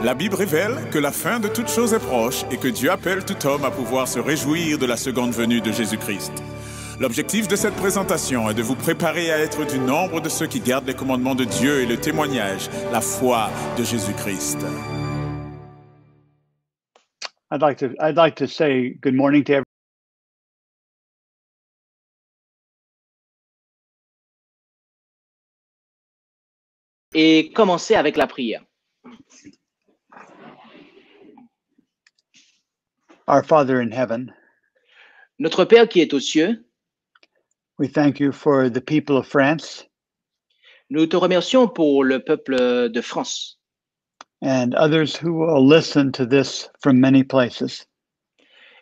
La Bible révèle que la fin de toute chose est proche et que Dieu appelle tout homme à pouvoir se réjouir de la seconde venue de Jésus-Christ. L'objectif de cette présentation est de vous préparer à être du nombre de ceux qui gardent les commandements de Dieu et le témoignage, la foi de Jésus-Christ. I'd like to say good morning to everyone. Et commencer avec la prière. Our Father in heaven, Notre Père qui est aux cieux, we thank you for the people of France nous te remercions pour le peuple de France and others who will listen to this from many places.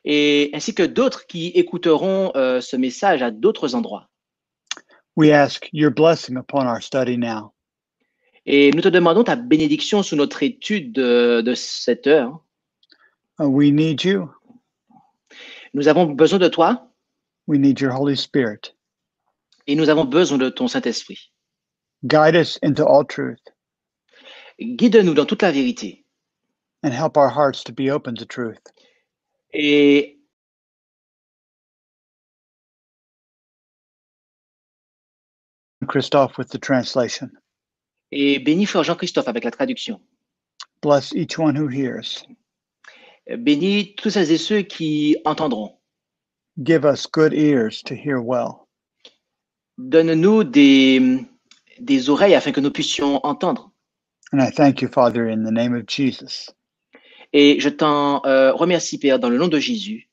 et ainsi que d'autres qui écouteront ce message à d'autres endroits. We ask your blessing upon our study now. Et nous te demandons ta bénédiction sous notre étude de cette heure. We need you. Nous avons besoin de toi We need your Holy Spirit. et nous avons besoin de ton Saint-Esprit. Guide us into all truth Guide-nous dans toute la vérité and help our hearts to be open to truth. et Christophe with the translation. bénis Frère Jean-Christophe avec la traduction. Bless each one who hears. Bénis tous celles et ceux qui entendront. Give us good ears to hear well. Donne-nous des oreilles afin que nous puissions entendre. And I thank you, Father, in the name of Jesus. Et je t'en remercie, Père, dans le nom de Jésus.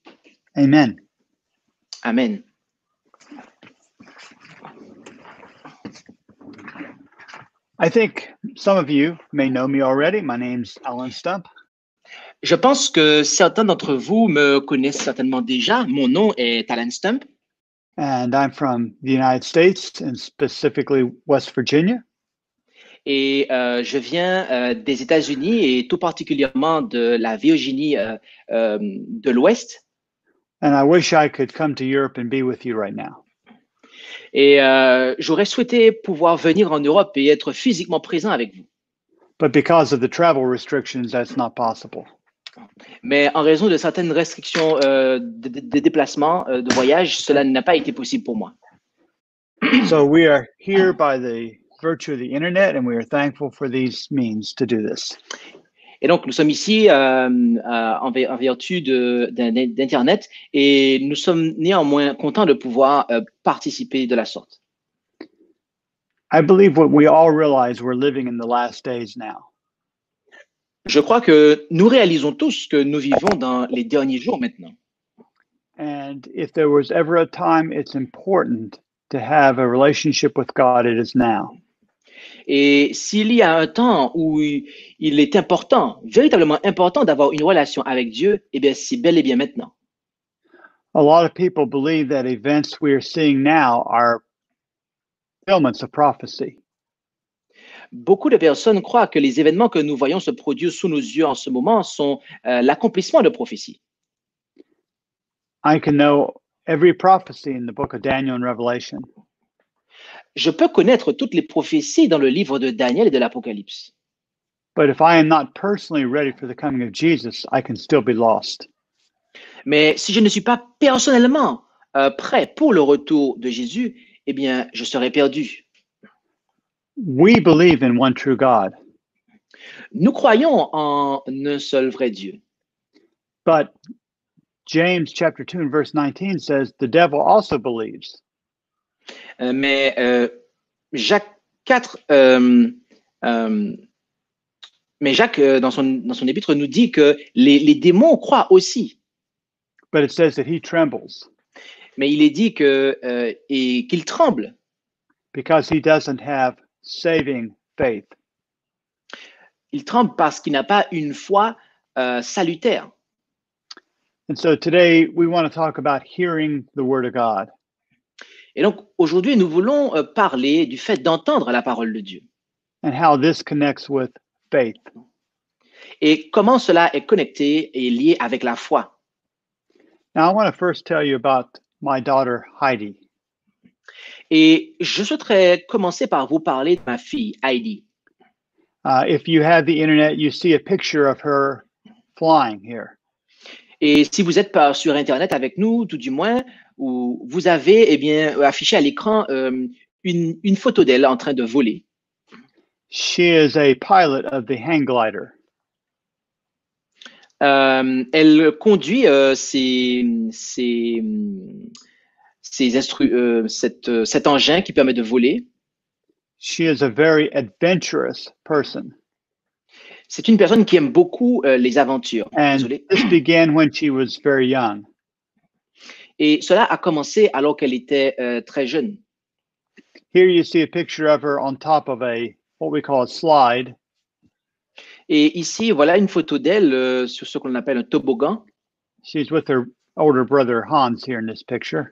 Amen. Amen. I think some of you may know me already. My name's Alan Stump. Je pense que certains d'entre vous me connaissent certainement déjà. Mon nom est Alan Stump And I'm from the United States and specifically West Virginia. et je viens des États-Unis et tout particulièrement de la Virginie de l'Ouest. And I wish I could come to Europe and be with you right now. Et j'aurais souhaité pouvoir venir en Europe et être physiquement présent avec vous. But because of the travel restrictions, that's not possible. Mais en raison de certaines restrictions de déplacement, de voyage, cela n'a pas été possible pour moi. So we are here by the virtue of the internet, and we are thankful for these means to do this. Et donc, nous sommes ici en vertu d'Internet et nous sommes néanmoins contents de pouvoir participer de la sorte. I believe what we all realize we're living in the last days now. Je crois que nous réalisons tous que nous vivons dans les derniers jours maintenant. And if there was ever a time it's important to have a relationship with God, it is now. Et s'il y a un temps où il est important, véritablement important d'avoir une relation avec Dieu, eh bien, c'est bel et bien maintenant. A lot of people believe that events we are seeing now are fulfillments of prophecy. Beaucoup de personnes croient que les événements que nous voyons se produire sous nos yeux en ce moment sont l'accomplissement de prophéties. I can know every prophecy in the book of Daniel and Revelation, Je peux connaître toutes les prophéties dans le livre de Daniel et de l'Apocalypse. but if I am not personally ready for the coming of Jesus, I can still be lost. Mais si je ne suis pas personnellement prêt pour le retour de Jésus, eh bien, je serai perdu. We believe in one true God, Nous croyons en un seul vrai Dieu. but James chapter 2 and verse 19 says the devil also believes. Mais Jacques 4, mais Jacques, dans son épître, nous dit que les démons croient aussi. But it says that he trembles Mais il est dit et qu'il tremble because he doesn't have saving faith. il tremble parce qu'il n'a pas une foi salutaire. And so today we want to talk about hearing the word of God. Et donc, aujourd'hui, nous voulons parler du fait d'entendre la parole de Dieu And how this connects with faith. et comment cela est connecté et lié avec la foi. Now, I want to first tell you about my daughter, Heidi. Et je souhaiterais commencer par vous parler de ma fille, Heidi. If you have the internet, you see a picture of her flying here. Et si vous êtes sur Internet avec nous, tout du moins, où vous avez affiché à l'écran une photo d'elle en train de voler. She is a pilot of the hang glider. Elle conduit cet engin qui permet de voler. She is a very adventurous person. C'est une personne qui aime beaucoup les aventures. And Désolé. this began when she was very young. Et cela a commencé alors qu'elle était très jeune. Here you see a picture of her on top of what we call a slide. Et ici, voilà une photo d'elle sur ce qu'on appelle un toboggan. She's with her older brother Hans here in this picture.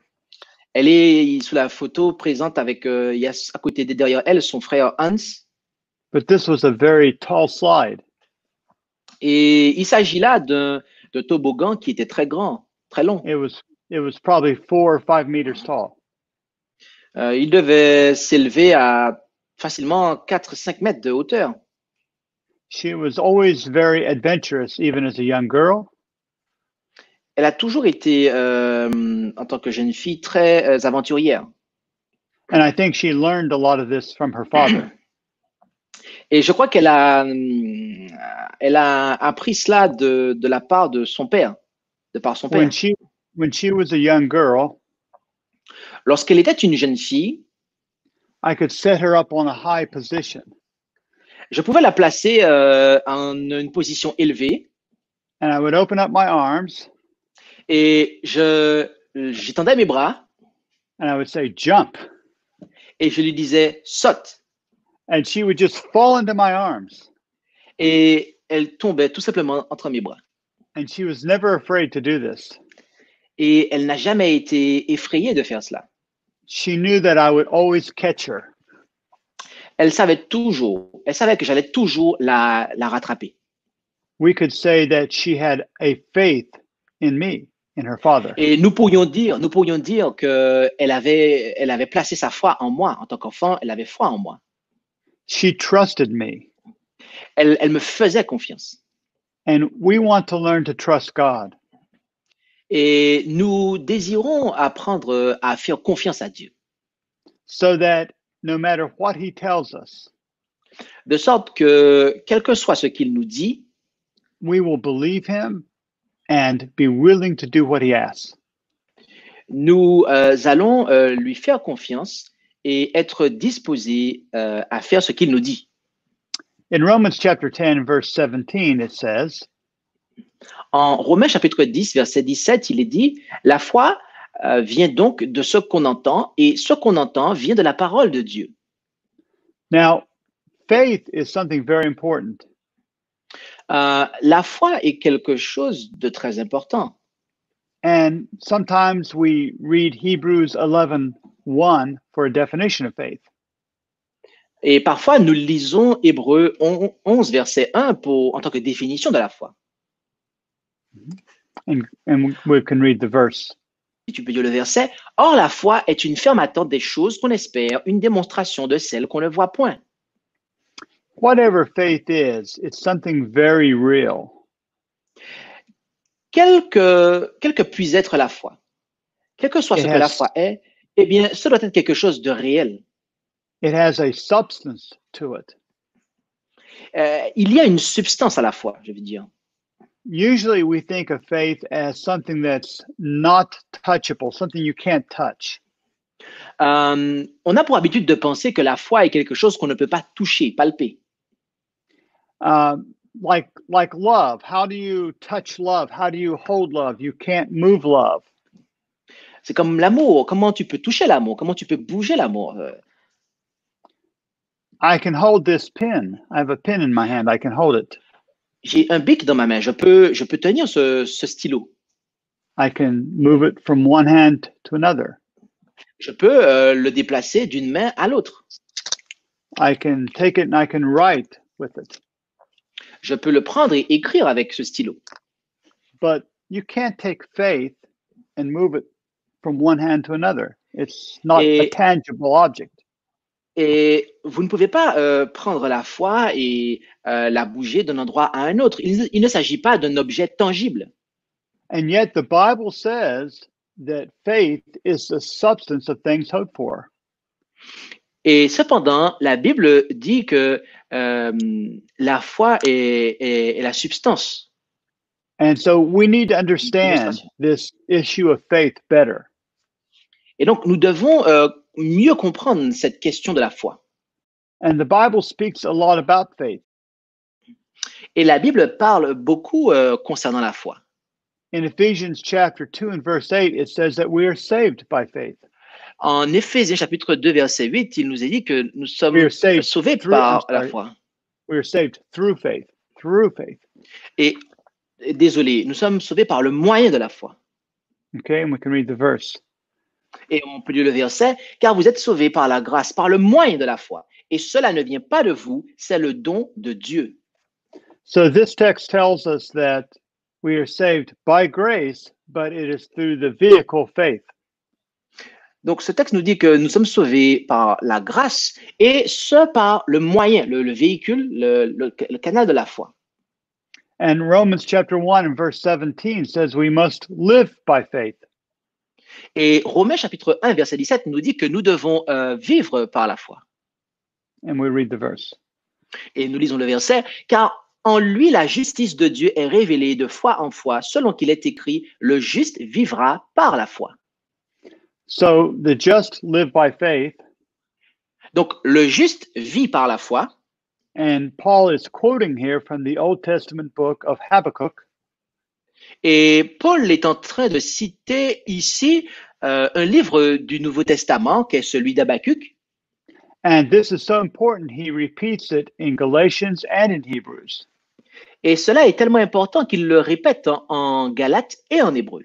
Elle est sous la photo présente avec, il y a à côté derrière elle, son frère Hans. But this was a very tall slide. Et il s'agit là d'un toboggan qui était très grand, très long. It was probably 4 or 5 meters tall. Il devait s'élever à facilement 4-5 mètres de hauteur. She was always very adventurous, even as a young girl. Elle a toujours été, en tant que jeune fille, très aventurière. And I think she learned a lot of this from her father. Et je crois qu'elle a appris cela de la part de son père, de par son père. When she was a young girl, Lorsqu'elle était une jeune fille, I could set her up on a high position. je pouvais la placer en une position élevée And I would open up my arms et j'étendais mes bras and I would say, jump. et je lui disais saute. And she would just fall into my arms. Et elle tombait tout simplement entre mes bras. And she was never afraid to do this. Et elle n'a jamais été effrayée de faire cela. She knew that I would always catch her. Elle savait que j'allais toujours la rattraper. We could say that she had a faith in me, in her father. Et nous pourrions dire que elle avait placé sa foi en moi. En tant qu'enfant, elle avait foi en moi. She trusted me. Elle me faisait confiance. And we want to learn to trust God. Et nous désirons apprendre à faire confiance à Dieu. So that no matter what he tells us, De sorte que, quel que soit ce qu'il nous dit, we will believe him and be willing to do what he asks. nous allons lui faire confiance et être disposés à faire ce qu'il nous dit. In Romans chapter 10, verse 17, it says, En Romains chapitre 10, verset 17, il est dit, la foi vient donc de ce qu'on entend, et ce qu'on entend vient de la parole de Dieu. Now, faith is something very important. La foi est quelque chose de très important. And sometimes we read Hebrews 11:1 for a definition of faith. Et parfois, nous lisons Hébreux 11, verset 1 en tant que définition de la foi. And we can read the verse. Si tu peux dire le verset, « Or la foi est une ferme attente des choses qu'on espère, une démonstration de celles qu'on ne voit point. » Whatever faith is, it's something very real. Quelle que puisse être la foi, quel que soit ce que la foi est, eh bien, ce doit être quelque chose de réel. It has a substance to it. Il y a une substance à la foi, je veux dire. Usually we think of faith as something that's not touchable, something you can't touch. On a pour habitude de penser que la foi est quelque chose qu'on ne peut pas toucher, palper. Like love. How do you touch love? How do you hold love? You can't move love. C'est comme l'amour. Comment tu peux toucher l'amour? Comment tu peux bouger l'amour? I can hold this pin. I have a pin in my hand. I can hold it. J'ai un bic dans ma main. Je peux tenir ce stylo. I can move it from one hand to another. Je peux le déplacer d'une main à l'autre. I can take it and I can write with it. Je peux le prendre et écrire avec ce stylo. But you can't take faith and move it from one hand to another. It's not a tangible object. Et vous ne pouvez pas prendre la foi et la bouger d'un endroit à un autre. Il ne s'agit pas d'un objet tangible. And yet the Bible says that faith is the substance of things hoped for. Et cependant, la Bible dit que la foi est la substance. And so we need to understand this issue of faith better. Et donc, nous devons mieux comprendre cette question de la foi. And the Bible speaks a lot about faith. Et la Bible parle beaucoup concernant la foi. In Ephesians chapter 2 and verse 8, it says that we are saved by faith. En Éphésiens chapitre 2, verset 8, il nous est dit que nous sommes We are saved sauvés through- par I'm la sorry. foi. We are saved through faith. Through faith. Et désolé, nous sommes sauvés par le moyen de la foi. Okay, and we can read the verse. Et on peut lire le verset, car vous êtes sauvés par la grâce, par le moyen de la foi. Et cela ne vient pas de vous, c'est le don de Dieu. So this text tells us that we are saved by grace, but it is through the vehicle faith. Donc ce texte nous dit que nous sommes sauvés par la grâce, et ce par le moyen, le véhicule, le canal de la foi. And Romans chapter 1 and verse 17 says we must live by faith. Et Romains chapitre 1, verset 17 nous dit que nous devons vivre par la foi. And we read the verse. Et nous lisons le verset, car en lui la justice de Dieu est révélée de foi en foi, selon qu'il est écrit, le juste vivra par la foi. So the just live by faith, Donc le juste vit par la foi, and Paul is quoting here from the Old Testament book of Habakkuk. et Paul est en train de citer ici un livre du Nouveau Testament, qui est celui d'Habakkuk. And this is so important, he repeats it in Galatians and in Hebrews. Et cela est tellement important qu'il le répète en Galates et en Hébreu.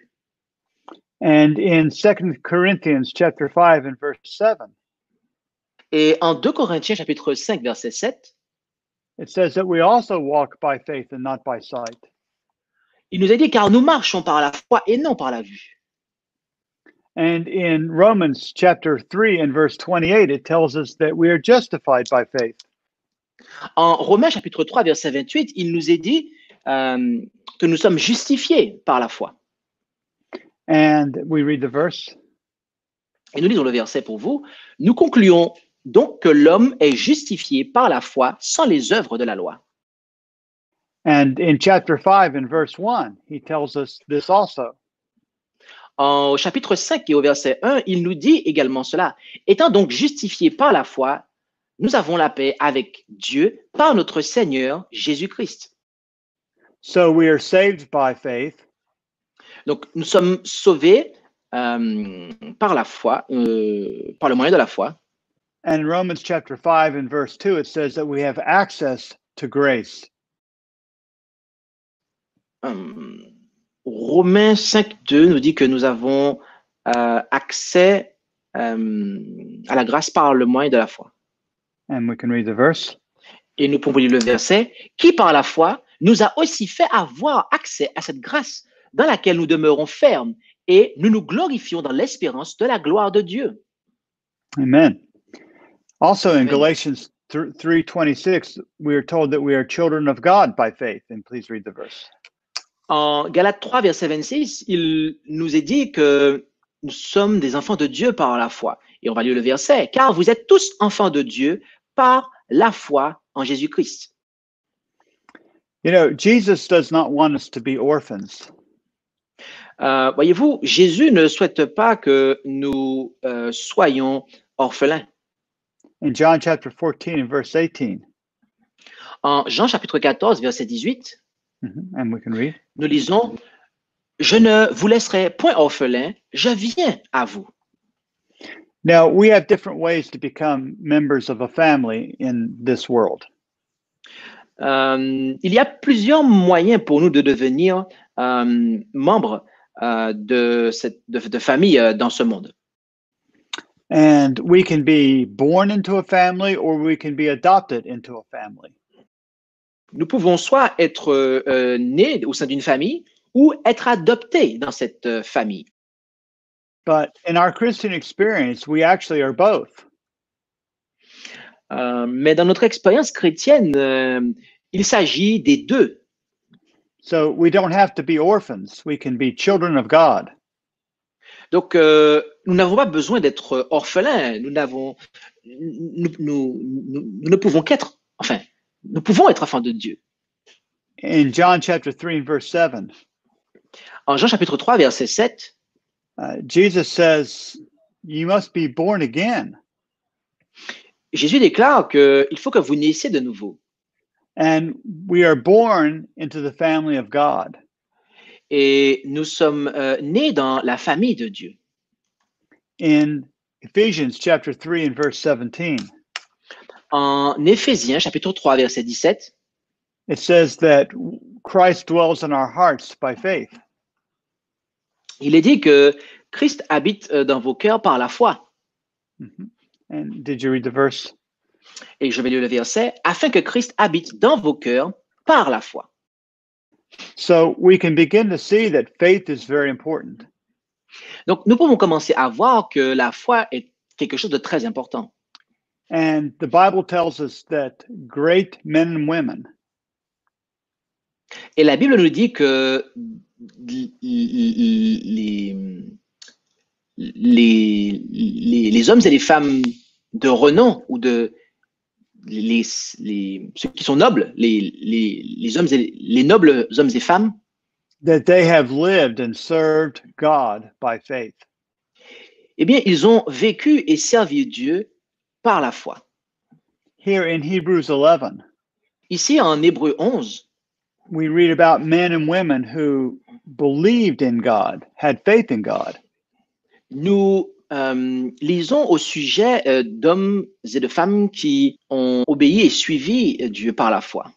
And in 2 Corinthians chapter 5 and verse 7, Et en 2 Corinthiens chapitre 5, verset 7, it says that we also walk by faith and not by sight. il nous est dit, car nous marchons par la foi et non par la vue. And in Romans chapter 3 and verse 28, it tells us that we are justified by faith. En Romains chapitre 3, verset 28, il nous est dit que nous sommes justifiés par la foi. And we read the verse. Et nous lisons le verset pour vous. Nous concluons donc que l'homme est justifié par la foi sans les œuvres de la loi. And in chapter 5 and verse 1, he tells us this also. Au chapitre 5 et au verset 1, il nous dit également cela. Étant donc justifiés par la foi, nous avons la paix avec Dieu par notre Seigneur Jésus-Christ. So we are saved by faith, Donc nous sommes sauvés par la foi, par le moyen de la foi. and in Romans chapter 5 and verse 2, it says that we have access to grace. Romains 5.2 nous dit que nous avons accès à la grâce par le moyen de la foi. And we can read the verse. Et nous pouvons lire le verset, qui par la foi nous a aussi fait avoir accès à cette grâce dans laquelle nous demeurons fermes et nous nous glorifions dans l'espérance de la gloire de Dieu. Amen. Also in Amen. Galatians 3:26, we are told that we are children of God by faith. And please read the verse. En Galates 3, verset 26, il nous est dit que nous sommes des enfants de Dieu par la foi. Et on va lire le verset, car vous êtes tous enfants de Dieu par la foi en Jésus-Christ. You know, Jesus does not want us to be orphans. Voyez-vous, Jésus ne souhaite pas que nous soyons orphelins. In John chapter 14 and verse 18, En Jean chapitre 14, verset 18, and we can read. nous lisons, « Je ne vous laisserai point orphelins, je viens à vous. » Now, we have different ways to become members of a family in this world. Il y a plusieurs moyens pour nous de devenir membres de famille dans ce monde. And we can be born into a family or we can be adopted into a family. Nous pouvons soit être nés au sein d'une famille ou être adoptés dans cette famille. But in our Christian experience, we actually are both. Mais dans notre expérience chrétienne, il s'agit des deux. So we don't have to be orphans. We can be children of God. Donc, nous n'avons pas besoin d'être orphelins. Nous ne pouvons qu'être, enfin, nous pouvons être enfants de Dieu. In John chapter 3 and verse 7, En Jean chapitre 3, verset 7, Jesus says, you must be born again. Jésus déclare qu'il faut que vous naissiez de nouveau. And we are born into the family of God. Et nous sommes nés dans la famille de Dieu. In Ephesians chapter 3 and verse 17, En Éphésiens chapitre 3, verset 17, it says that Christ dwells in our hearts by faith. il est dit que Christ habite dans vos cœurs par la foi. Mhm. And did you read the verse? Et je vais lire le verset, afin que Christ habite dans vos cœurs par la foi. So we can begin to see that faith is very important. Donc, nous pouvons commencer à voir que la foi est quelque chose de très important. And the Bible tells us that great men and women Et la Bible nous dit que les hommes et les femmes de renom ou ceux qui sont nobles, les nobles hommes et femmes, that they have lived and served God by faith. eh bien, ils ont vécu et servi Dieu par la foi. Here in Hebrews 11, Ici, en Hébreux 11, we read about men and women who believed in God, had faith in God. nous lisons au sujet d'hommes et de femmes qui ont obéi et suivi Dieu par la foi.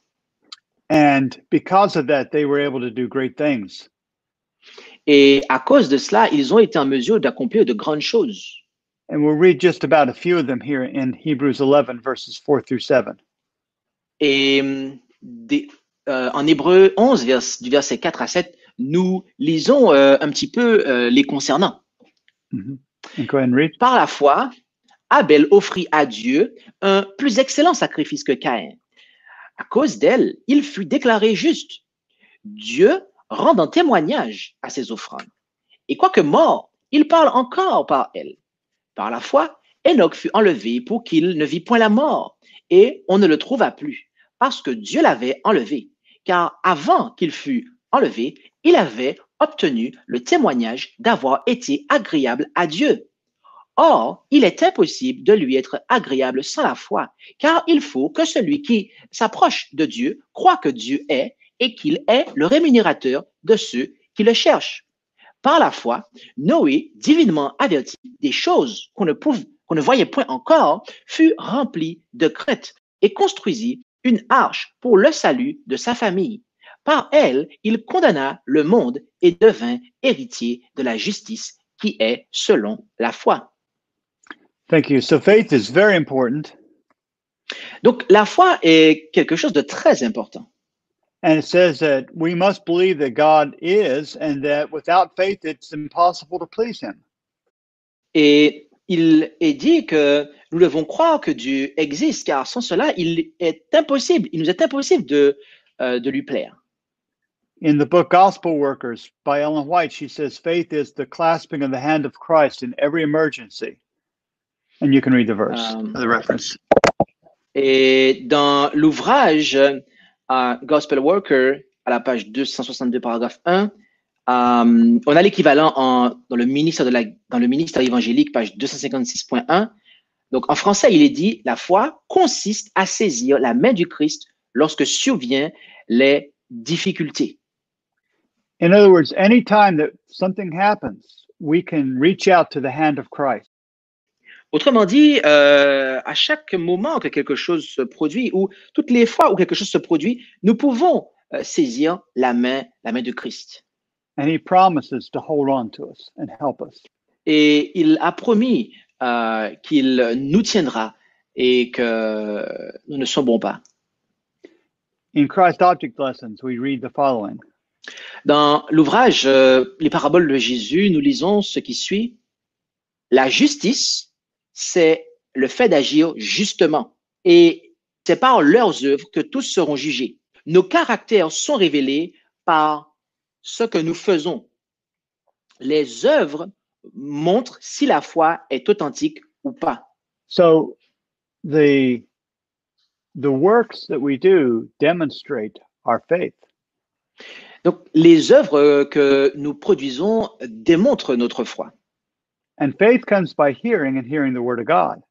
And because of that, they were able to do great things. Et à cause de cela, ils ont été en mesure d'accomplir de grandes choses. And we'll read just about a few of them here in Hebrews 11, verses 4 through 7. Et en Hébreux 11, du verset 4 à 7, nous lisons un petit peu les concernant. Mhm. And go ahead and read. Par la foi, Abel offrit à Dieu un plus excellent sacrifice que Caïn. À cause d'elle, il fut déclaré juste. Dieu rendant témoignage à ses offrandes. Et quoique mort, il parle encore par elle. Par la foi, Enoch fut enlevé pour qu'il ne vit point la mort, et on ne le trouva plus, parce que Dieu l'avait enlevé. Car avant qu'il fût enlevé, il avait obtenu le témoignage d'avoir été agréable à Dieu. Or, il est impossible de lui être agréable sans la foi, car il faut que celui qui s'approche de Dieu croit que Dieu est et qu'il est le rémunérateur de ceux qui le cherchent. Par la foi, Noé, divinement averti des choses qu'on ne voyait point encore, fut rempli de crainte et construisit une arche pour le salut de sa famille. Par elle, il condamna le monde et devint héritier de la justice qui est selon la foi. Thank you. So faith is very important. Donc, la foi est quelque chose de très important. And it says that we must believe that God is, and that without faith, it's impossible to please him. Et il est dit que nous devons croire que Dieu existe, car sans cela, il nous est impossible de lui plaire. In the book Gospel Workers by Ellen White, she says faith is the clasping of the hand of Christ in every emergency. And you can read the verse, the reference. Et dans l'ouvrage Gospel Worker, à la page 262, paragraphe 1, on a l'équivalent dans le ministère évangélique, page 256.1. Donc, en français, il est dit, la foi consiste à saisir la main du Christ lorsque surviennent les difficultés. In other words, anytime that something happens, we can reach out to the hand of Christ. Autrement dit, à chaque moment que quelque chose se produit, ou toutes les fois où quelque chose se produit, nous pouvons saisir la main de Christ. And he promises to hold on to us and help us. Et il a promis qu'il nous tiendra et que nous ne sombrons pas. In Christ Object Lessons, we read the following. Dans l'ouvrage Les paraboles de Jésus, nous lisons ce qui suit. La justice, c'est le fait d'agir justement Et c'est par leurs œuvres que tous seront jugés. Nos caractères sont révélés par ce que nous faisons. Les œuvres montrent si la foi est authentique ou pas. So the works that we do demonstrate our faith. Donc, les œuvres que nous produisons démontrent notre foi. And faith comes by hearing and hearing the word of God.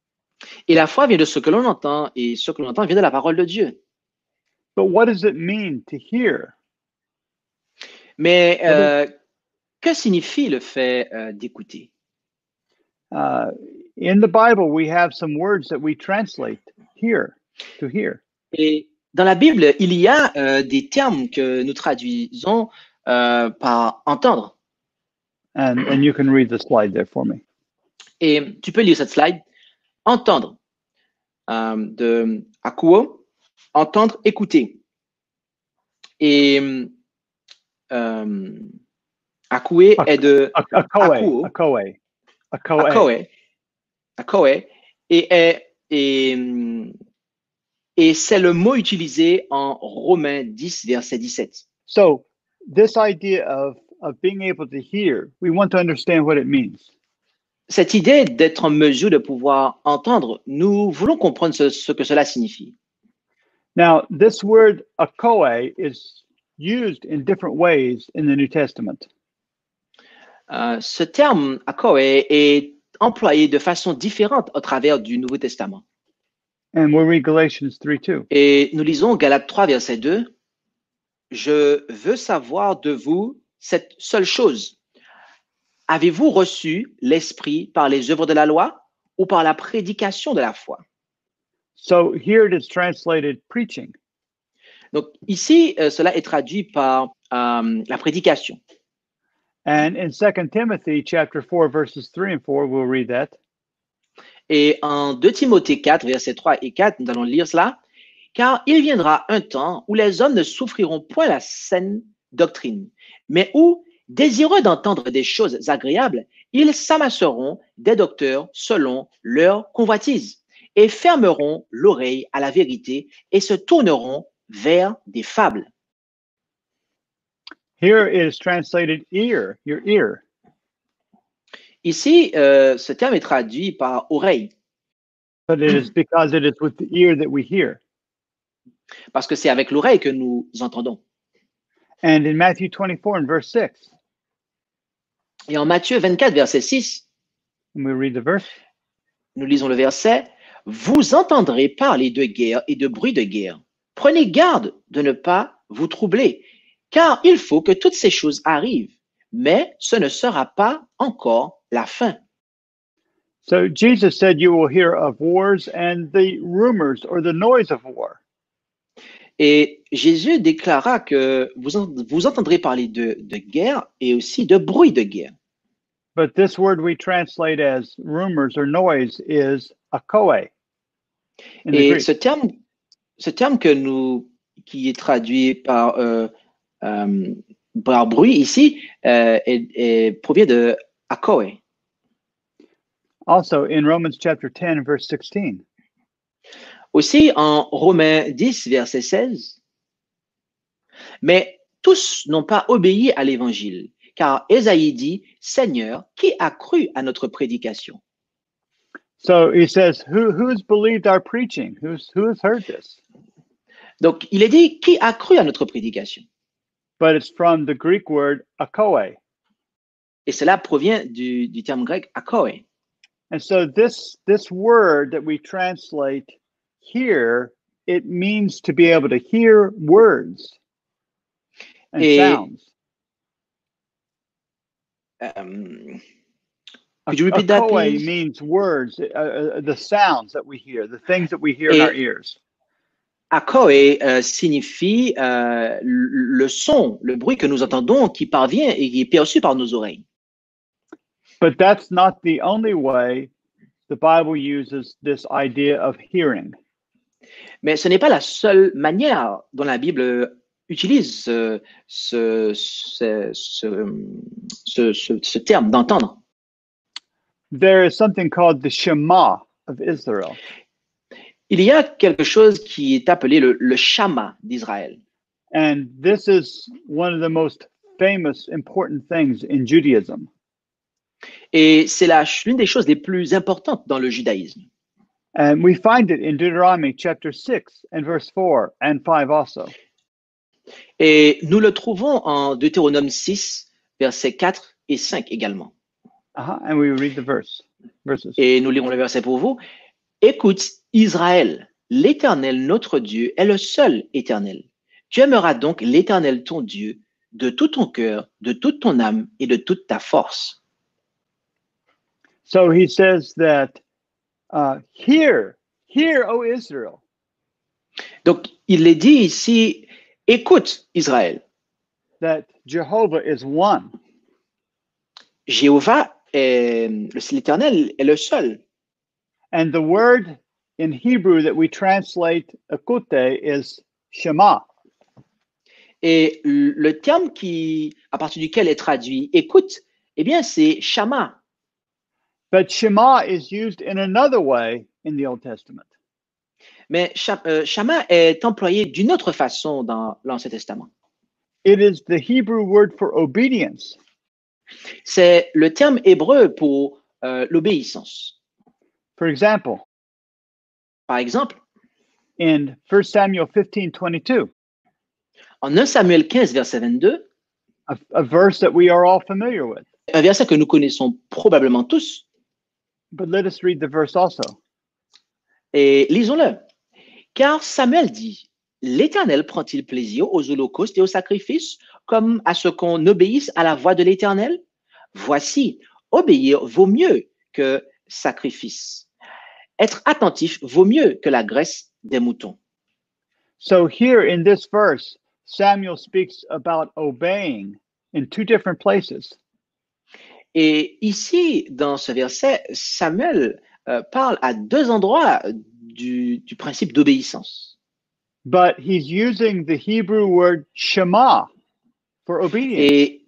Et la foi vient de ce que l'on entend, et ce que l'on entend vient de la parole de Dieu. But what does it mean to hear? Mais que signifie le fait d'écouter? In the Bible, we have some words that we translate hear, to hear. Et dans la Bible, il y a des termes que nous traduisons par entendre. And you can read the slide there for me. Et tu peux lire cette slide. Entendre, de akuo, entendre, écouter. Et akoué est de akuo, akoe, et c'est le mot utilisé en Romains 10, verset 17. So this idea of being able to hear, we want to understand what it means. Cette idée d'être en mesure de pouvoir entendre, nous voulons comprendre ce que cela signifie. Now, this word akoe is used in different ways in the New Testament. Ce terme akoe est employé de façon différente au travers du Nouveau Testament. And we'll read Galatians 3:2. Et nous lisons Galates 3, verset 2. Je veux savoir de vous cette seule chose. Avez-vous reçu l'Esprit par les œuvres de la loi ou par la prédication de la foi? So here it is translated preaching. Donc ici, cela est traduit par la prédication. And in 2 Timothy chapter 4, verses 3 and 4, we'll read that. Et en 2 Timothée 4, versets 3 et 4, nous allons lire cela. Car il viendra un temps où les hommes ne souffriront point la saine doctrine, mais où, désireux d'entendre des choses agréables, ils s'amasseront des docteurs selon leur convoitise et fermeront l'oreille à la vérité et se tourneront vers des fables. Here it is translated ear, your ear. Ici, ce terme est traduit par oreille. But it is because it is with the ear that we hear. Parce que c'est avec l'oreille que nous entendons. And in Matthew 24 and verse 6. Et en Matthieu 24, verset 6, And we read the verse. Nous lisons le verset. Vous entendrez parler de guerre et de bruit de guerre. Prenez garde de ne pas vous troubler, car il faut que toutes ces choses arrivent, mais ce ne sera pas encore la fin. So Jesus said you will hear of wars and the rumors or the noise of war. Et Jésus déclara que vous entendrez parler de guerre et aussi de bruit de guerre. But this word we translate as rumors or noise is akoe. In the Et Greek. ce terme qui est traduit par bruit ici provient de akoe. Also in Romans chapter 10 verse 16. Aussi en Romains 10, verset 16. Mais tous n'ont pas obéi à l'évangile, car Ésaïe dit, Seigneur, qui a cru à notre prédication? So he says, who's believed our preaching? Who has heard this? Donc, il est dit, qui a cru à notre prédication? But it's from the Greek word akoe. Et cela provient du terme grec akoe. And so this word that we translate hear, it means to be able to hear words and sounds. Could you repeat that, please? Means words, the sounds that we hear, the things that we hear in our ears. Akoe signifie le son, le bruit que nous entendons qui parvient et qui est perçu par nos oreilles. But that's not the only way the Bible uses this idea of hearing. Mais ce n'est pas la seule manière dont la Bible utilise ce terme d'entendre. There is something called the Shema of Israel. Il y a quelque chose qui est appelé le Shama d'Israël. And this is one of the most famous, important things in Judaism. Et c'est l'une des choses les plus importantes dans le judaïsme. And we find it in Deuteronomy chapter 6 and verse 4 and 5 also. Et nous le trouvons en Deutéronome 6, versets 4 et 5 également. And we read the verses. Et nous lirons le verset pour vous. Écoute, Israël, l'Éternel, notre Dieu, est le seul éternel. Tu aimeras donc l'Éternel, ton Dieu, de tout ton cœur, de toute ton âme et de toute ta force. So he says that, hear, O Israel. Donc, il est dit ici, écoute, Israël. That Jehovah is one. Jéhovah, l'Éternel, est le seul. And the word in Hebrew that we translate écoute is Shema. Et le terme à partir duquel est traduit écoute, eh bien, c'est Shama. But Shema is used in another way in the Old Testament. Mais Shama est employé d'une autre façon dans l'Ancien Testament. It is the Hebrew word for obedience. C'est le terme hébreu pour l'obéissance. For example, par exemple, in 1 Samuel 15:22, en 1 Samuel 15, verset 22, a verse that we are all familiar with. Un verset que nous connaissons probablement tous. But let us read the verse also. Et lisons-le. Car Samuel dit, l'Éternel prend-il plaisir aux holocaustes et aux sacrifices, comme à ce qu'on obéisse à la voix de l'Éternel? Voici, obéir vaut mieux que sacrifice. Être attentif vaut mieux que la graisse des moutons. So here in this verse, Samuel speaks about obeying in two different places. Et ici, dans ce verset, Samuel parle à deux endroits du principe d'obéissance. But he's using the Hebrew word Shema for obedience. Et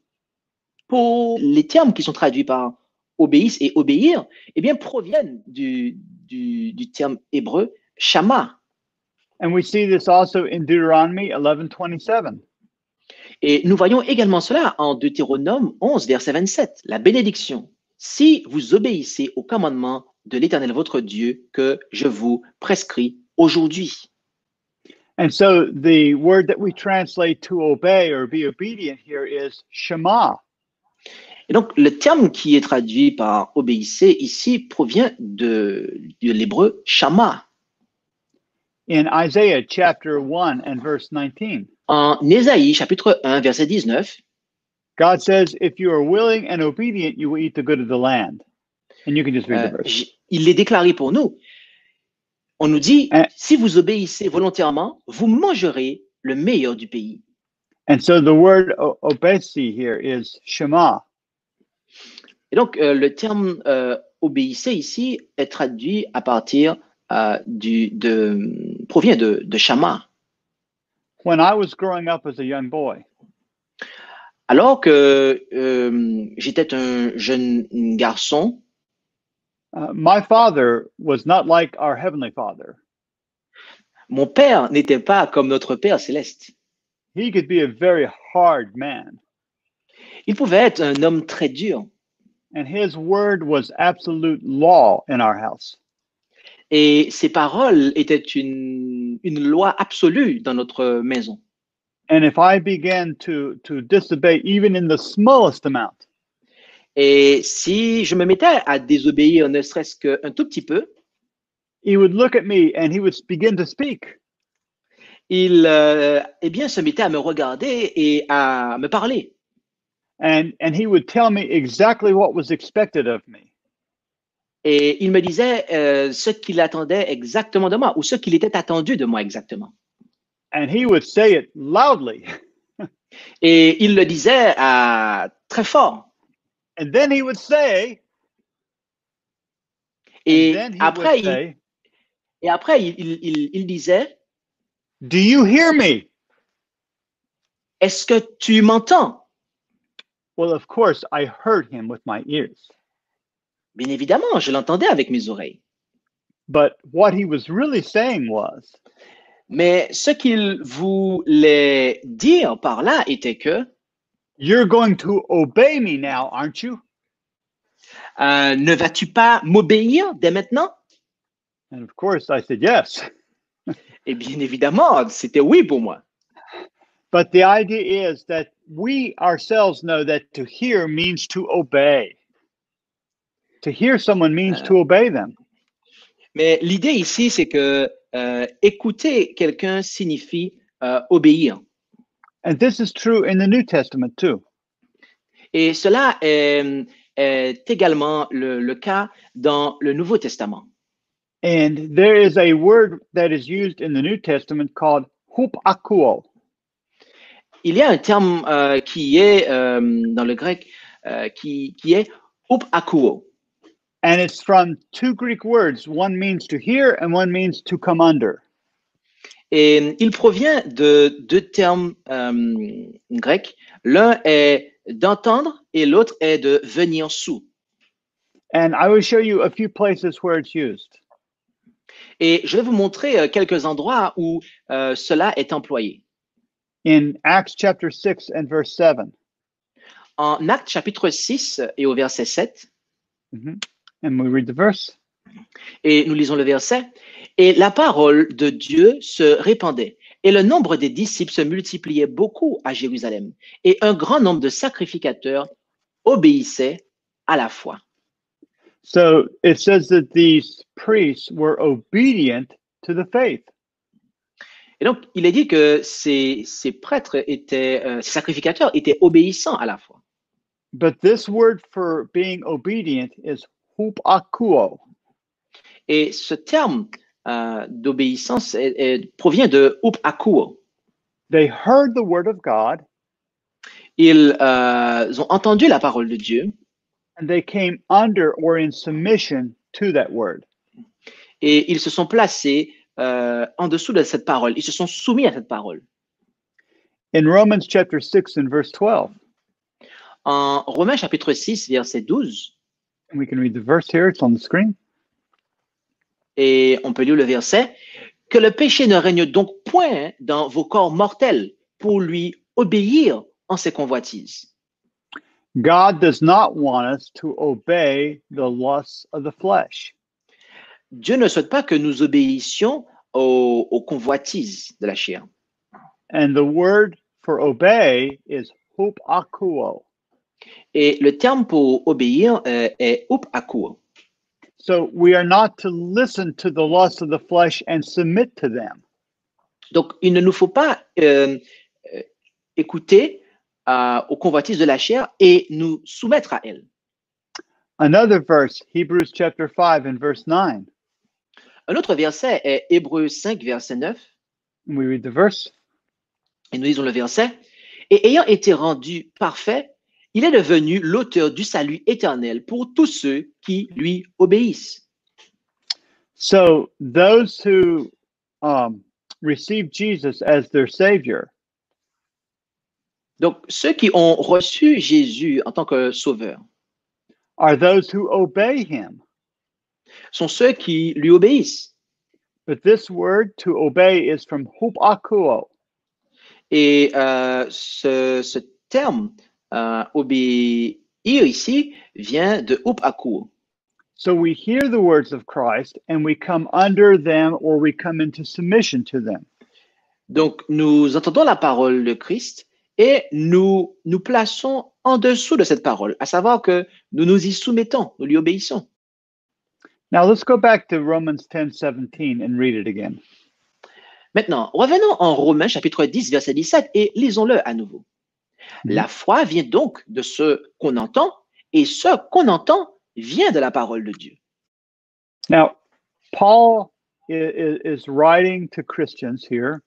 pour les termes qui sont traduits par obéissent et obéir, eh bien, proviennent du terme hébreu Shama. And we see this also in Deuteronomy 11:27. Et nous voyons également cela en Deutéronome 11, verset 27, la bénédiction. Si vous obéissez au commandement de l'Éternel votre Dieu que je vous prescris aujourd'hui. And so the word that we translate to obey or be obedient here is Shema. Et donc, le terme qui est traduit par obéissez ici provient de l'hébreu Shama. In Isaiah chapter 1 and verse 19. En Ésaïe chapitre 1 verset 19. God says, if you are willing and obedient, you will eat the good of the land. And you can just read the verse. Il est déclaré pour nous. On nous dit, si vous obéissez volontairement, vous mangerez le meilleur du pays. And so the word obesi here is Shema. Et donc, le terme obéissez ici est traduit à partir provient de Shama. When I was growing up as a young boy, alors que j'étais un jeune garçon, my father was not like our heavenly Father. Mon père n'était pas comme notre Père céleste. He could be a very hard man. Il pouvait être un homme très dur. And his word was absolute law in our house. Et ses paroles étaient une loi absolue dans notre maison. And if I began to disobey even in the smallest amount, et si je me mettais à désobéir ne serait-ce qu'un tout petit peu, he would look at me and he would begin to speak. Il eh bien se mettait à me regarder et à me parler. And he would tell me exactly what was expected of me. Et il me disait ce qu'il attendait exactement de moi, ou ce qu'il était attendu de moi exactement. And he would say it loudly. Et il le disait très fort. And then he would say. Et après, il disait. Do you hear me? Est-ce que tu m'entends? Well, of course, I heard him with my ears. Bien évidemment, je l'entendais avec mes oreilles. But what he was really saying was, Mais ce qu'il voulait dire par là était que you're going to obey me now, aren't you? ne vas-tu pas m'obéir dès maintenant? And of course I said yes. Et bien évidemment, c'était oui pour moi. But the idea is that we ourselves know that to hear means to obey. To hear someone means to obey them. Mais l'idée ici, c'est que écouter quelqu'un signifie obéir. And this is true in the New Testament too. Et cela est également le cas dans le Nouveau Testament. And there is a word that is used in the New Testament called hupakuo. Il y a un terme qui est dans le grec qui est hupakuo. And it's from two Greek words. One means to hear and one means to come under. Et il provient de deux termes grecs. L'un est d'entendre et l'autre est de venir sous. And I will show you a few places where it's used. Et je vais vous montrer quelques endroits où cela est employé. In Acts chapter 6 and verse 7. En Actes chapitre 6 et au verset 7. And we read the verse. Et nous lisons le verset. Et la parole de Dieu se répandait, et le nombre des disciples se multipliait beaucoup à Jérusalem, et un grand nombre de sacrificateurs obéissaient à la foi. So it says that these priests were obedient to the faith. Et donc, il est dit que ces prêtres ces sacrificateurs étaient obéissants à la foi. But this word for being obedient is hupakuo. Et ce terme d'obéissance provient de hupakuo. They heard the word of God. Ils ont entendu la parole de Dieu. And they came under or in submission to that word. Et ils se sont placés en dessous de cette parole. Ils se sont soumis à cette parole. In Romans chapter 6 and verse 12. En Romains chapitre 6, verset 12. And we can read the verse here, it's on the screen. Et on peut lire le verset. Que le péché ne règne donc point dans vos corps mortels pour lui obéir en ses convoitises. God does not want us to obey the lusts of the flesh. Dieu ne souhaite pas que nous obéissions aux convoitises de la chair. And the word for obey is hupakuo. Et le terme pour obéir est hupakuo. So we are not to listen to the lusts of the flesh and submit to them. Donc, il ne nous faut pas écouter aux convoitises de la chair et nous soumettre à elles. Another verse, Hebrews chapter 5 and verse 9. Un autre verset est Hébreux 5, verset 9. And we read the verse. Et nous lisons le verset. Et ayant été rendu parfait, il est devenu l'auteur du salut éternel pour tous ceux qui lui obéissent. So those who receive Jesus as their Savior. Donc, ceux qui ont reçu Jésus en tant que sauveur are those who obey him. Sont ceux qui lui obéissent. But this word to obey is from hupakuo. Et ce terme obéir ici vient de hupakuo. So we hear the words of Christ and we come under them or we come into submission to them. Donc, nous entendons la parole de Christ et nous nous plaçons en dessous de cette parole, à savoir que nous nous y soumettons, nous lui obéissons. Now let's go back to Romans 10:17 and read it again. Maintenant, revenons en Romains chapitre 10, verset 17 et lisons-le à nouveau. La foi vient donc de ce qu'on entend et ce qu'on entend vient de la parole de Dieu. Now, Paul is writing to Christians here.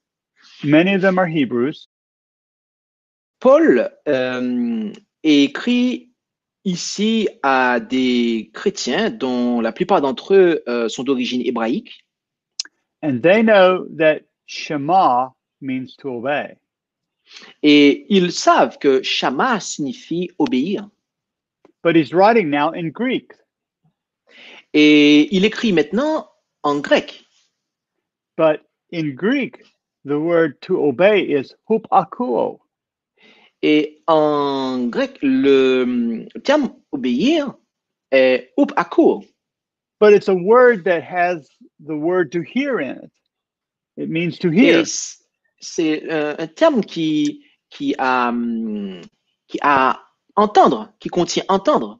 Many of them are Hebrews. Paul écrit ici à des chrétiens dont la plupart d'entre eux sont d'origine hébraïque. And they know that Shema means to obey. Et ils savent que Shama signifie obéir. But he's writing now in Greek. Et il écrit maintenant en grec. But in Greek, the word to obey is hupakuo. Et en grec, le terme obéir est hupakuo. But it's a word that has the word to hear in it. It means to hear. Et c'est un terme qui a entendre, qui contient entendre.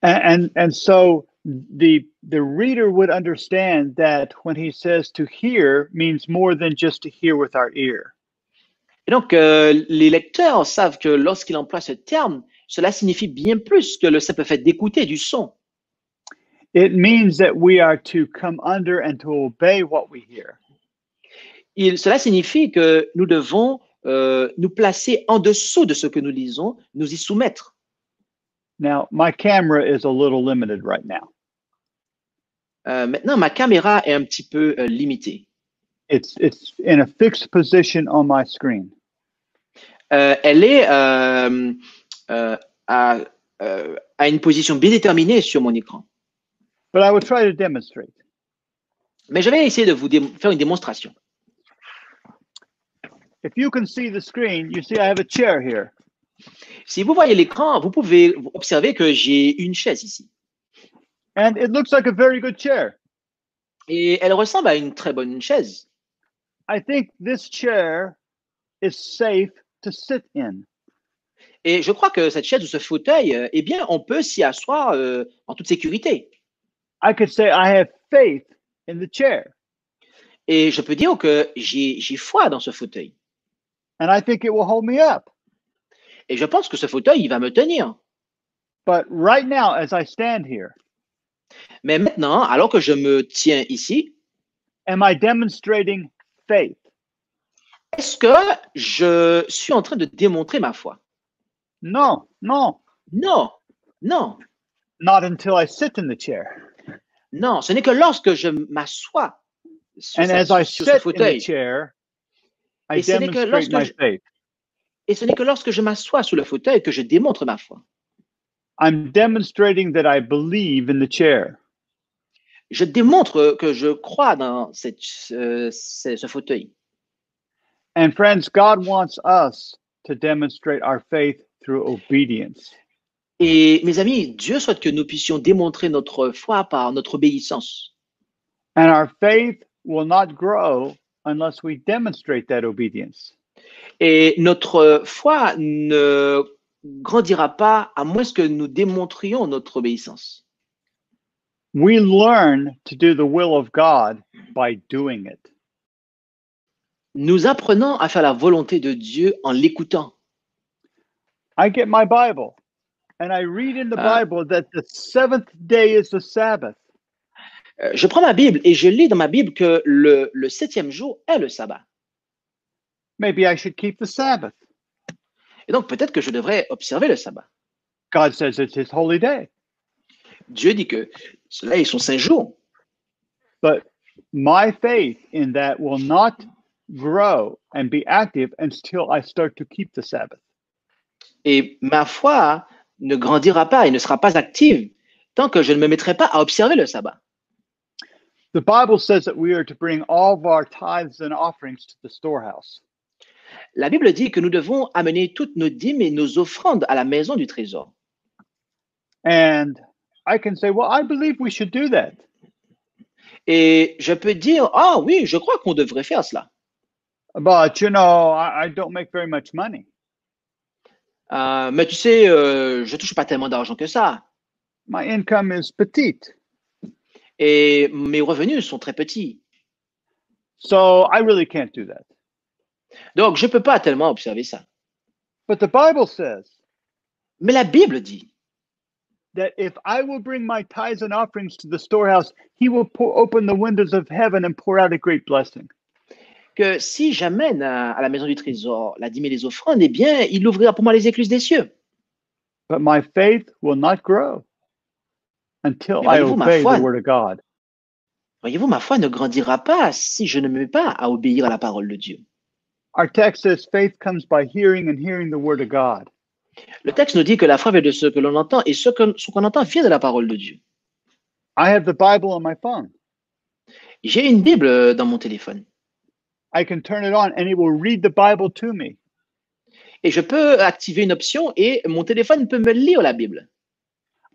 And so the reader would understand that when he says to hear means more than just to hear with our ear. Et donc, les lecteurs savent que lorsqu'il emploie ce terme, cela signifie bien plus que le simple fait d'écouter du son. It means that we are to come under and to obey what we hear. Cela signifie que nous devons nous placer en dessous de ce que nous lisons, nous y soumettre. Now, my camera is a little limited right now. Maintenant, ma caméra est un petit peu limitée. It's in a fixed position on my screen. Elle est à une position bien déterminée sur mon écran. But I will try to demonstrate. Mais je vais essayer de vous faire une démonstration. If you can see the screen, you see I have a chair here. Si vous voyez l'écran, vous pouvez observer que j'ai une chaise ici. And it looks like a very good chair. Et elle ressemble à une très bonne chaise. I think this chair is safe to sit in. Et je crois que cette chaise ou ce fauteuil, eh bien, on peut s'y asseoir en toute sécurité. I could say I have faith in the chair. Et je peux dire que j'ai foi dans ce fauteuil. And I think it will hold me up. Et je pense que ce fauteuil, il va me tenir. But right now, as I stand here, Mais maintenant, alors que je me tiens ici, am I demonstrating faith? est-ce que je suis en train de démontrer ma foi? No, no. Non, non, Not until I sit in the chair. non. Ce n'est que lorsque je m'assois sur, And as I sur sit ce in the fauteuil. chair, I Et ce n'est que demonstrate my faith. Et ce n'est que lorsque je m'assois sur le fauteuil que je démontre ma foi. I'm demonstrating that I believe in the chair. Je démontre que je crois dans ce fauteuil. And friends, God wants us to demonstrate our faith through obedience. Et mes amis, Dieu souhaite que nous puissions démontrer notre foi par notre obéissance. And our faith will not grow unless we demonstrate that obedience. Et notre foi ne grandira pas à moins que nous démontrions notre obéissance. We learn to do the will of God by doing it. Nous apprenons à faire la volonté de Dieu en l'écoutant. I get my Bible and I read in the Bible that the seventh day is the Sabbath. Je prends ma Bible et je lis dans ma Bible que le 7e jour est le sabbat. Maybe I should keep the Sabbath. Et donc peut-être que je devrais observer le sabbat. God says it's his holy day. Dieu dit que cela est son saint jour. But my faith in that will not grow and be active until I start to keep the Sabbath. Et ma foi ne grandira pas et ne sera pas active tant que je ne me mettrai pas à observer le sabbat. The Bible says that we are to bring all of our tithes and offerings to the storehouse. La Bible dit que nous devons amener toutes nos dîmes et nos offrandes à la maison du trésor. And I can say, well, I believe we should do that. Et je peux dire, ah oui, je crois qu'on devrait faire cela. But, you know, I don't make very much money. Mais tu sais, je touche pas tellement d'argent que ça. My income is petite. Et mes revenus sont très petits. So I really can't do that. Donc, je ne peux pas tellement observer ça. But the Bible says Mais la Bible dit that if I will bring my tithes and offerings to the storehouse, he will open the windows of heaven and pour out a great blessing. que si j'amène à la maison du trésor la dîme et les offrandes, eh bien, il ouvrira pour moi les écluses des cieux. But my faith will not grow until Mais I voyez-vous, obey the word of God. Voyez-vous, ma foi ne grandira pas si je ne me mets pas à obéir à la parole de Dieu. Our text says faith comes by hearing and hearing the word of God. Le texte nous dit que la foi vient de ce que l'on entend et ce qu'on entend vient de la parole de Dieu. I have the Bible on my phone. J'ai une Bible dans mon téléphone. I can turn it on and it will read the Bible to me. Et je peux activer une option et mon téléphone peut me lire la Bible.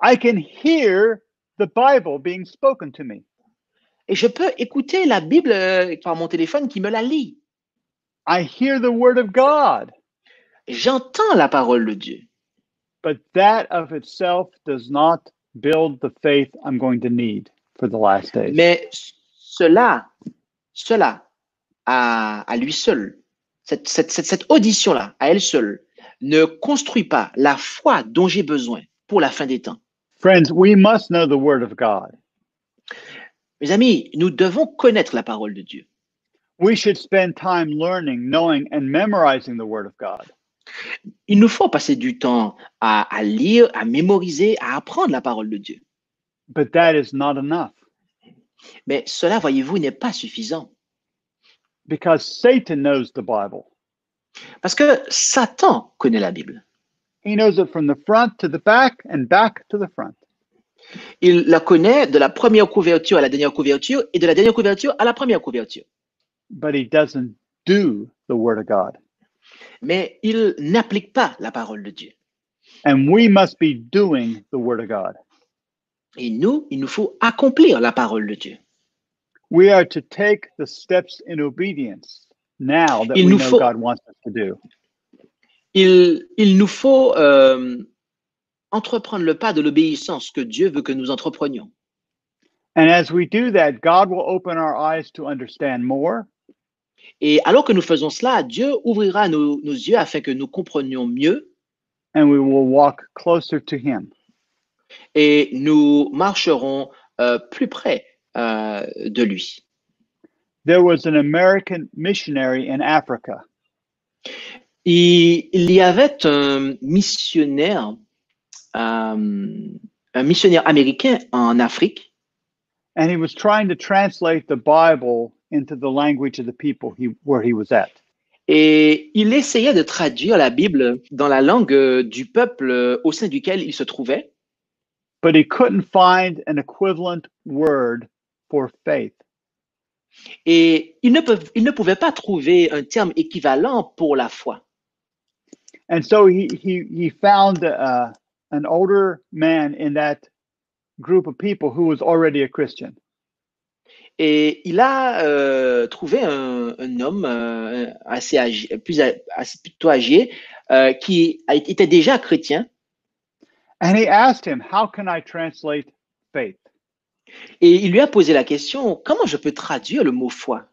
I can hear the Bible being spoken to me. Et je peux écouter la Bible par mon téléphone qui me la lit. I hear the word of God. J'entends la parole de Dieu. But that of itself does not build the faith I'm going to need for the last days. Mais cela à lui seul, cette audition-là, à elle seule, ne construit pas la foi dont j'ai besoin pour la fin des temps. Friends, we must know the word of God. Mes amis, nous devons connaître la parole de Dieu. We should spend time learning, knowing, and memorizing the word of God. Il nous faut passer du temps à lire, à mémoriser, à apprendre la parole de Dieu. But that is not enough. Mais cela, voyez-vous, n'est pas suffisant. Because Satan knows the Bible. Parce que Satan connaît la Bible. He knows it from the front to the back and back to the front. Il la connaît de la première couverture à la dernière couverture et de la dernière couverture à la première couverture. But he doesn't do the word of God. Mais il n'applique pas la parole de Dieu. And we must be doing the word of God. Et nous, il nous faut accomplir la parole de Dieu. We are to take the steps in obedience now that we know God wants us to do. Il nous faut entreprendre le pas de l'obéissance que Dieu veut que nous entreprenions. And as we do that, God will open our eyes to understand more. Et alors que nous faisons cela, Dieu ouvrira nos yeux afin que nous comprenions mieux. And we will walk closer to him. Et nous marcherons plus près de lui. There was an American missionary in Africa. Il y avait un missionnaire américain en Afrique. And he was trying to translate the Bible into the language of the people where he was at. Et il essayait de traduire la Bible dans la langue du peuple au sein duquel il se trouvait. But he couldn't find an equivalent word for faith. Et il ne pouvait pas trouver un terme équivalent pour la foi. And so he found an older man in that group of people who was already a Christian. Et il a trouvé un homme assez âgé, plutôt âgé, qui était déjà chrétien. And he asked him, "How can I translate faith?" Et il lui a posé la question, comment je peux traduire le mot foi?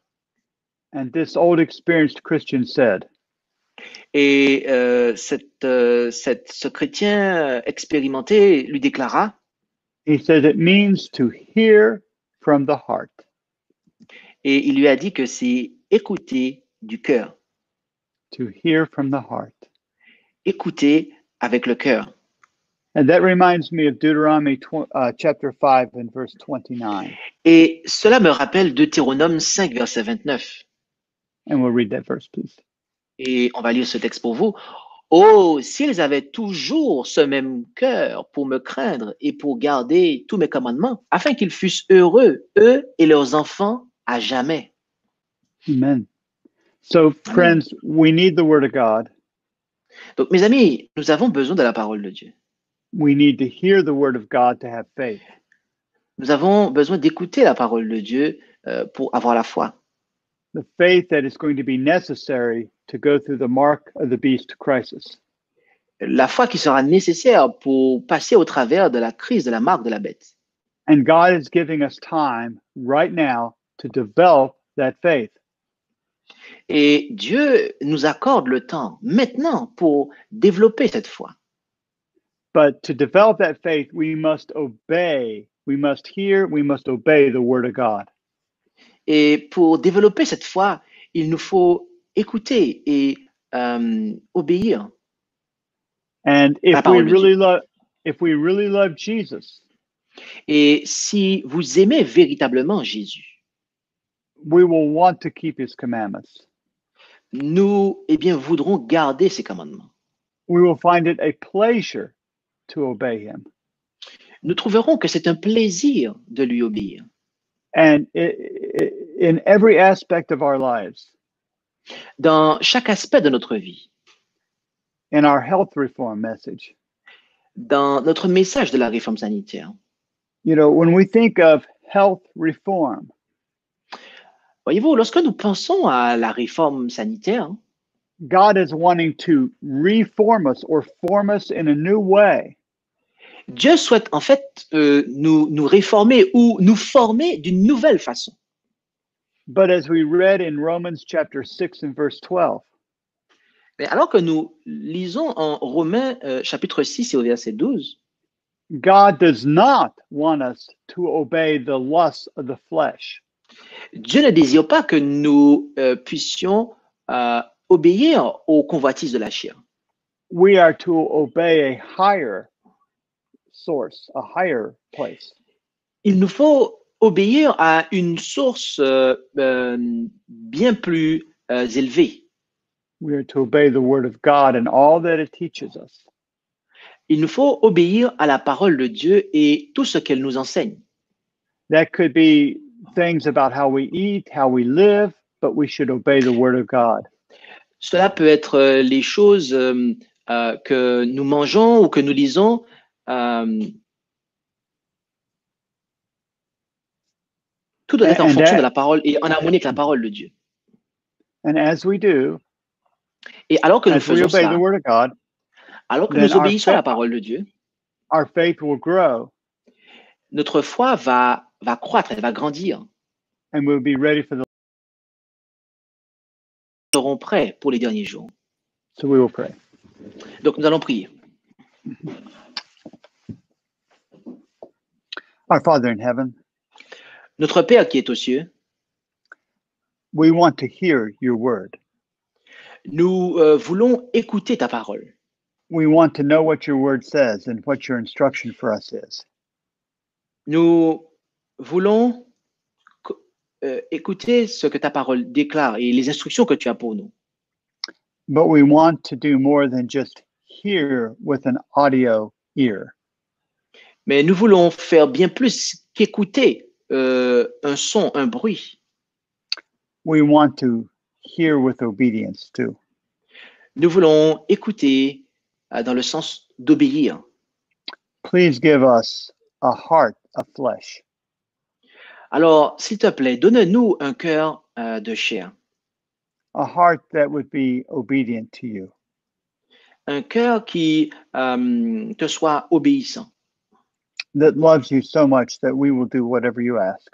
And this old experienced Christian said, Et ce chrétien expérimenté lui déclara, he said, "It means to hear from the heart." Et il lui a dit que c'est écouter du cœur. To hear from the heart. Écouter avec le cœur. And that reminds me of Deuteronomy chapter 5 and verse 29. Et cela me rappelle Deutéronome 5, verset 29. And we'll read that verse, please. Et on va lire ce texte pour vous. Oh, s'ils avaient toujours ce même cœur pour me craindre et pour garder tous mes commandements, afin qu'ils fussent heureux, eux et leurs enfants, à jamais. Amen. So, friends, we need the word of God. Donc, mes amis, nous avons besoin de la parole de Dieu. We need to hear the word of God to have faith. Nous avons besoin d'écouter la parole de Dieu pour avoir la foi. The faith that is going to be necessary to go through the mark of the beast crisis. La foi qui sera nécessaire pour passer au travers de la crise de la marque de la bête. And God is giving us time right now to develop that faith. Et Dieu nous accorde le temps maintenant pour développer cette foi. But to develop that faith, we must obey. We must hear, we must obey the word of God. Et pour développer cette foi, il nous faut écouter et obéir. And if we really love Jesus, et si vous aimez véritablement Jésus, we will want to keep his commandments. Nous, voudrons garder ses commandements. We will find it a pleasure to obey him. Nous trouverons que c'est un plaisir de lui obéir. And in every aspect of our lives, dans chaque aspect de notre vie, in our health reform message, dans notre message de la réforme sanitaire. You know, when we think of health reform, voyez-vous, lorsque nous pensons à la réforme sanitaire, God is wanting to reform us or form us in a new way. Dieu souhaite en fait nous réformer ou nous former d'une nouvelle façon. But as we read in Romans chapter 6 and verse 12, mais alors que nous lisons en Romains chapitre 6 et au verset 12, God does not want us to obey the lusts of the flesh. Dieu ne désire pas que nous puissions obéir aux convoitises de la chair. We are to obey a higher source, a higher place. Il nous faut obéir à une source bien plus élevée. We are to obey the word of God and all that it teaches us. Il nous faut obéir à la parole de Dieu et tout ce qu'elle nous enseigne. That could be things about how we eat, how we live, but we should obey the word of God. Cela peut être les choses que nous mangeons ou que nous lisons. Tout doit être en fonction de la parole et en harmonie avec la parole de Dieu. And as we do, et alors que nous as we faisons obey ça, the word of God, alors que then nous obéissons à la parole de Dieu, our faith will grow, notre foi va croître, elle va grandir. and we'll be ready for the. Nous serons prêts pour les derniers jours. So we will pray. Donc nous allons prier. Our Father in heaven, Notre Père qui est aux cieux, we want to hear your word. nous voulons écouter ta parole. We want to know what your word says and what your instruction for us is. Nous voulons écouter ce que ta parole déclare et les instructions que tu as pour nous. But we want to do more than just hear with an audio ear. Mais nous voulons faire bien plus qu'écouter un son, un bruit. We want to hear with obedience too. Nous voulons écouter dans le sens d'obéir. Please give us a heart of flesh. Alors, s'il te plaît, donne-nous un cœur de chair. A heart that would be obedient to you. Un cœur qui te soit obéissant. That loves you so much that we will do whatever you ask.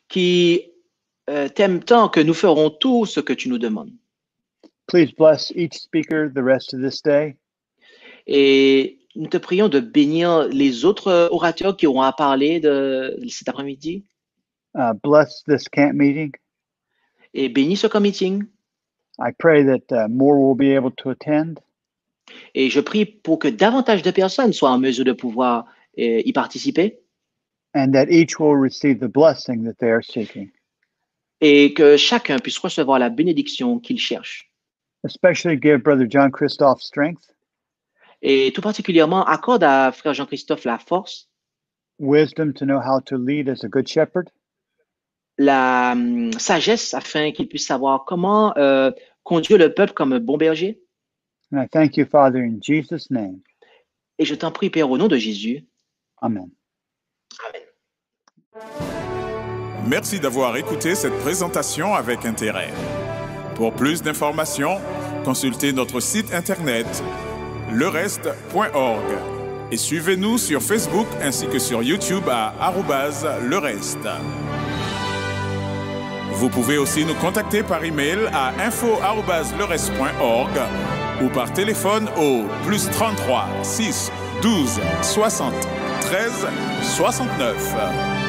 Qui t'aime tant que nous ferons tout ce que tu nous demandes. Please bless each speaker the rest of this day. Et nous te prions de bénir les autres orateurs qui auront à parler de cet après-midi. Bless this camp meeting. Et bénis ce camp meeting. I pray that more will be able to attend. Et je prie pour que davantage de personnes soient en mesure de pouvoir y participer. And that each will receive the blessing that they are seeking. Et que chacun puisse recevoir la bénédiction qu'il cherche. Especially give Brother John Christoph strength. Et tout particulièrement, accorde à Frère Jean-Christophe la force, wisdom to know how to lead as a good shepherd. La sagesse afin qu'il puisse savoir comment conduire le peuple comme un bon berger. And I thank you, Father, in Jesus' name. Et je t'en prie, Père, au nom de Jésus. Amen. Amen. Merci d'avoir écouté cette présentation avec intérêt. Pour plus d'informations, consultez notre site internet lereste.org et suivez-nous sur Facebook ainsi que sur YouTube à @lereste. Vous pouvez aussi nous contacter par email à info@lereste.org ou par téléphone au +33 6 12 60 13 69.